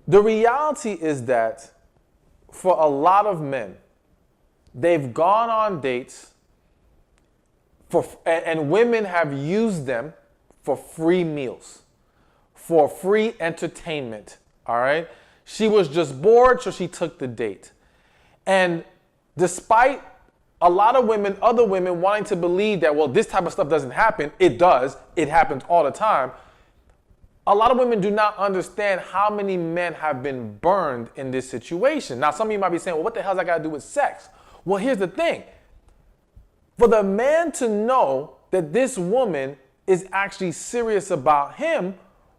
The reality is that for a lot of men, they've gone on dates and women have used them for free meals, for free entertainment, all right? She was just bored, so she took the date. And despite a lot of women, other women wanting to believe that, well, this type of stuff doesn't happen, it does, it happens all the time. A lot of women do not understand how many men have been burned in this situation. Now, some of you might be saying, well, what the hell's that got to do with sex? Well, here's the thing. For the man to know that this woman is actually serious about him,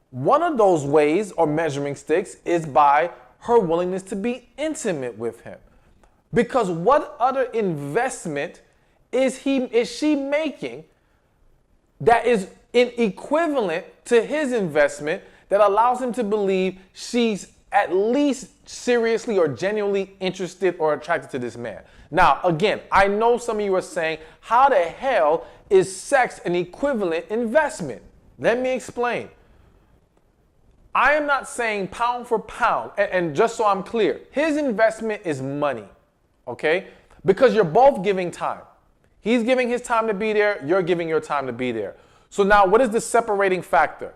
one of those ways or measuring sticks is by her willingness to be intimate with him. Because what other investment is she making that is equivalent to his investment that allows him to believe she's at least seriously or genuinely interested or attracted to this man? Now, again, I know some of you are saying, how the hell is sex an equivalent investment? Let me explain. I am not saying pound for pound, and just so I'm clear, his investment is money, okay? Because you're both giving time. He's giving his time to be there, you're giving your time to be there. So now what is the separating factor?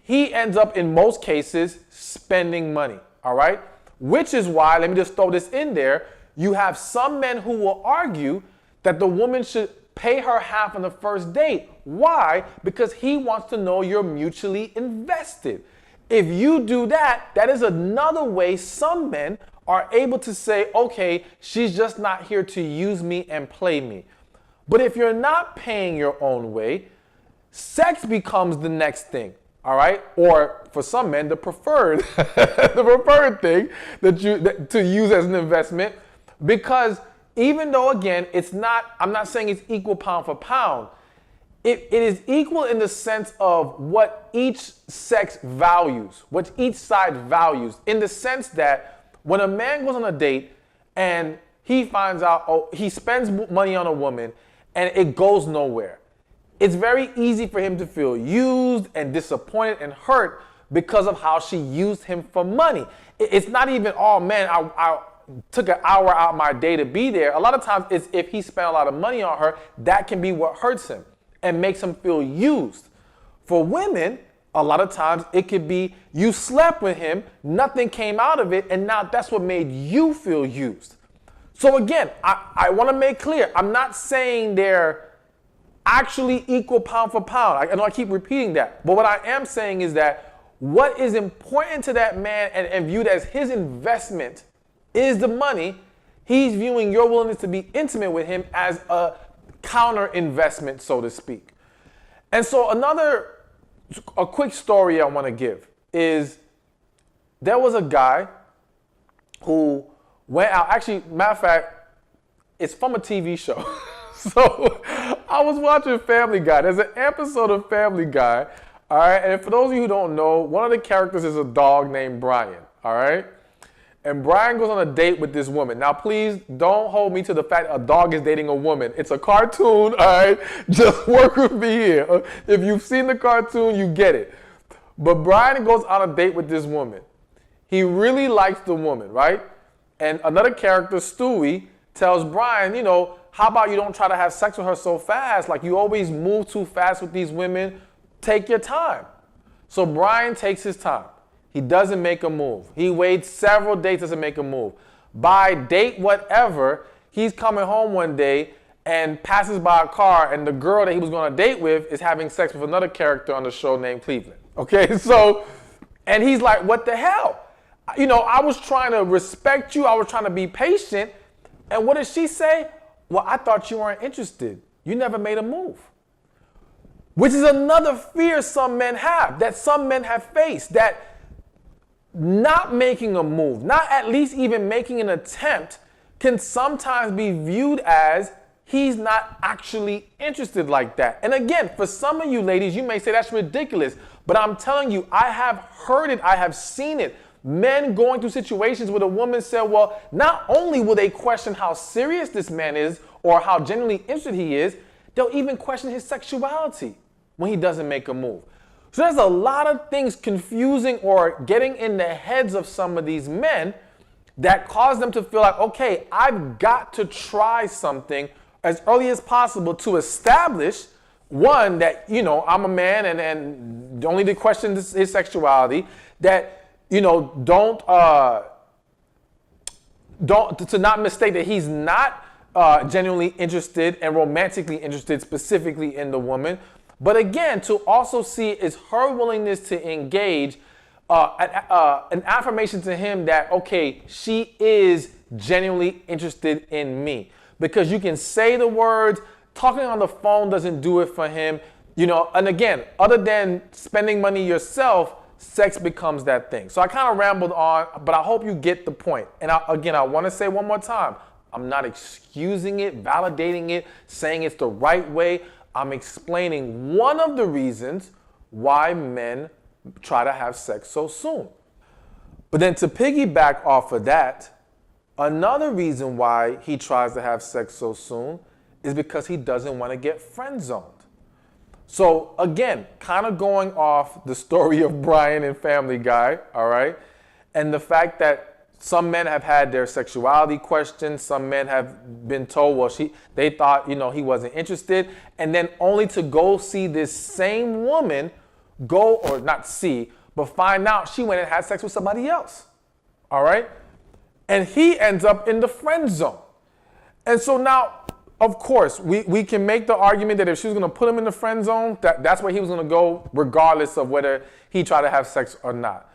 He ends up in most cases spending money, all right? Which is why, let me just throw this in there, you have some men who will argue that the woman should pay her half on the first date. Why? Because he wants to know you're mutually invested. If you do that, that is another way some men are able to say, okay, she's just not here to use me and play me. But if you're not paying your own way, sex becomes the next thing, all right? Or for some men, the preferred, the preferred thing to use as an investment, because even though, again, I'm not saying it's equal pound for pound, it is equal in the sense of what each sex values, what each side values, in the sense that when a man goes on a date and he finds out, he spends money on a woman and it goes nowhere, it's very easy for him to feel used and disappointed and hurt because of how she used him for money. It's not even, oh man, I took an hour out of my day to be there. A lot of times it's if he spent a lot of money on her, that can be what hurts him and makes him feel used. For women, a lot of times it could be you slept with him, nothing came out of it, and now that's what made you feel used. So again, I want to make clear, I'm not saying they're actually equal pound for pound. I know I keep repeating that, but what I am saying is that what is important to that man and viewed as his investment is the money. He's viewing your willingness to be intimate with him as a counter investment, so to speak. And so a quick story I want to give is there was a guy who went out, actually, matter of fact, it's from a TV show. So I was watching Family Guy. There's an episode of Family Guy, all right? And for those of you who don't know, one of the characters is a dog named Brian, all right? And Brian goes on a date with this woman. Now, please don't hold me to the fact a dog is dating a woman. It's a cartoon, all right? Just work with me here. If you've seen the cartoon, you get it. But Brian goes on a date with this woman. He really likes the woman, right? And another character, Stewie, tells Brian, how about you don't try to have sex with her so fast? Like, you always move too fast with these women. Take your time. So Brian takes his time. He doesn't make a move. He waits several days, doesn't make a move. By date whatever, he's coming home one day and passes by a car, and the girl that he was going to date with is having sex with another character on the show named Cleveland. Okay, so, and he's like, what the hell? I was trying to respect you. I was trying to be patient. And what did she say? Well, I thought you weren't interested. You never made a move. Which is another fear some men have, that some men have faced, that not making a move, not at least even making an attempt, can sometimes be viewed as he's not actually interested like that. And again, for some of you ladies, you may say that's ridiculous, but I'm telling you, I have heard it, I have seen it. Men going through situations where the woman said, well, not only will they question how serious this man is or how genuinely interested he is, they'll even question his sexuality when he doesn't make a move. So there's a lot of things confusing or getting in the heads of some of these men that cause them to feel like, okay, I've got to try something as early as possible to establish, one, that, I'm a man and only to question his sexuality, that, don't to not mistake that he's not genuinely interested and romantically interested specifically in the woman. But again, to also see is her willingness to engage an affirmation to him that, okay, she is genuinely interested in me. Because you can say the words, talking on the phone doesn't do it for him. And again, other than spending money yourself, sex becomes that thing. So I kind of rambled on, but I hope you get the point. And I want to say one more time, I'm not excusing it, validating it, saying it's the right way. I'm explaining one of the reasons why men try to have sex so soon. But then to piggyback off of that, another reason why he tries to have sex so soon is because he doesn't want to get friend zoned. So again, kind of going off the story of Brian and Family Guy, all right? And the fact that some men have had their sexuality questioned. Some men have been told, well, they thought, he wasn't interested. And then only to go see this same woman or not see, but find out she went and had sex with somebody else. All right? And he ends up in the friend zone. And so now, of course, we can make the argument that if she was going to put him in the friend zone, that's where he was going to go regardless of whether he tried to have sex or not.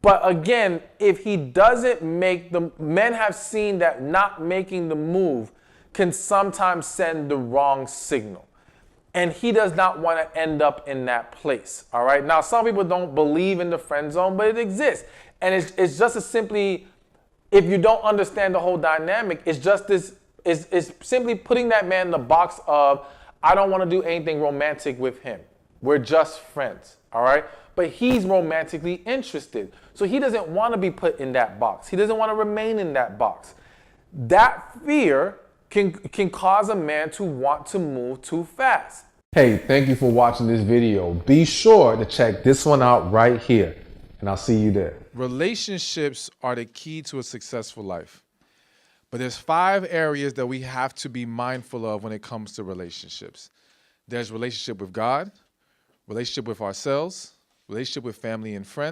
But again, if he doesn't men have seen that not making the move can sometimes send the wrong signal. And he does not want to end up in that place, all right? Now, some people don't believe in the friend zone, but it exists. And it's just as simply, if you don't understand the whole dynamic, it's just this, it's simply putting that man in the box of, I don't want to do anything romantic with him. We're just friends, all right? But he's romantically interested. So he doesn't want to be put in that box. He doesn't want to remain in that box. That fear can cause a man to want to move too fast. Hey, thank you for watching this video. Be sure to check this one out right here, and I'll see you there. Relationships are the key to a successful life. But there's 5 areas that we have to be mindful of when it comes to relationships. There's relationship with God, relationship with ourselves, relationship with family and friends,